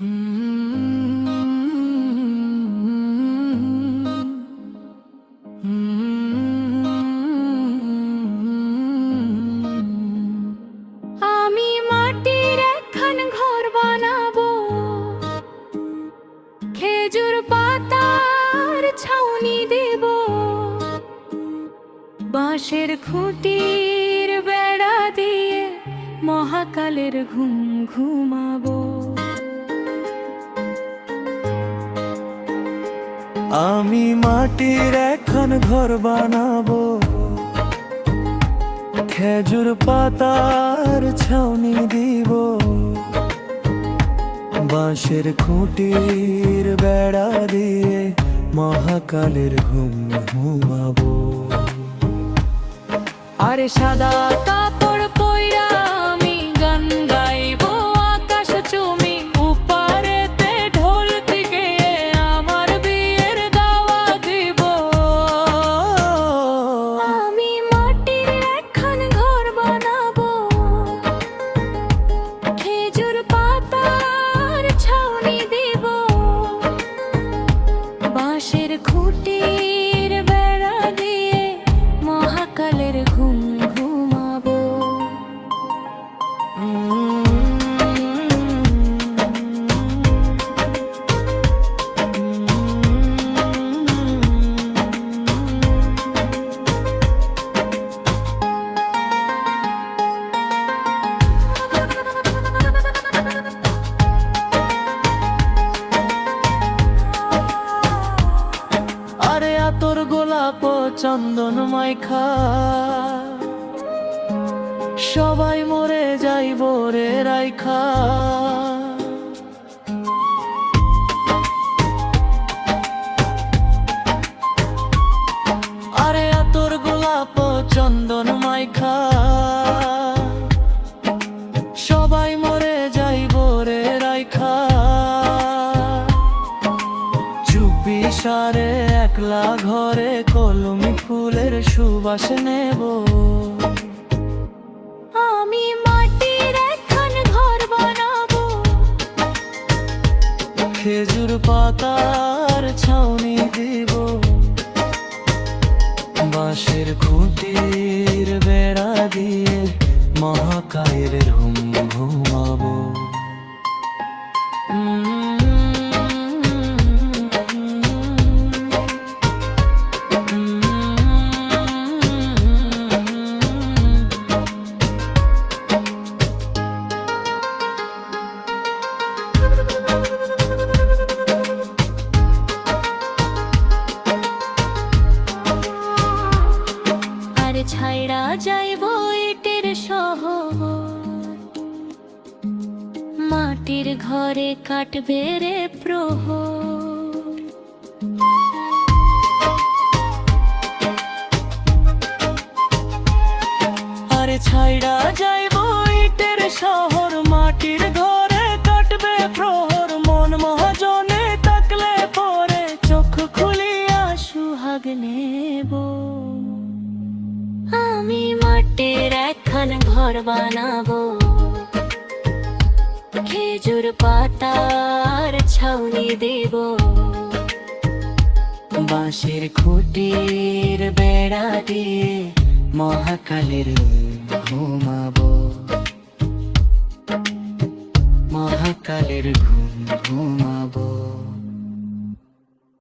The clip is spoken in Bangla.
আমি মাটির একখান ঘর বানাবো, খেজুর পাতার ছাউনি দেব, বাঁশের খুঁটির বেড়া দিয়ে মহাকালের ঘুম ঘুমাবো। আমি মাটির একখান ঘর বানাবো, খেজুর পাতার ছাউনি দিব, বাঁশের খুঁটির বেড়া দিয়ে মহাকালের ঘুম ঘুমাবো। আরে সাদা কাপড় পইরা আমি গান গাইবো, আকাশ চুমি উপারেতে ঢোল থেকে আমার বিয়ের দাওয়া দিব। আমি মাটির একখান ঘর বানাবো, খেজুর পাতার ছাউনি দিব, বাঁশের খুঁটির বেড়া দিয়ে মহাকালের ঘুম ঘুমাবো। আরে আতর গোলাপ চন্দন মাইখা সবাই মরে যাইব রে রাইখা। আরে আতর গোলাপ চন্দন মাইখা সবাই মরে যাইব রে রাইখা। চুপি সারে একলা ঘরে কলমি ফুলের সুবাস নেব। আমি মাটির একখান ঘর বানাবো, খেজুর পাতার ছাউনি দিব, বাঁশের খুঁটির বেড়া দিয়ে মহাকালের ঘুম ঘুমাবো। আরে ছাইড়া যাইব ইটের শহর, মাটির ঘরে কাটবে রে প্রহর। আরে ছাইড়া যাইব ইটের শহর, মাটির ঘরে কাটবে প্রহর। মন মহাজনে তাকলে পরে চোখ খুলিয়া সুহাগ নেব। আমি মাটির একখান ঘর বানাবো, খেজুর পাতার ছাউনি দেব, বাঁশের খুঁটির বেড়া দিয়ে মহাকালের ঘুমাবো। মহাকালের ঘুম ঘুমাবো।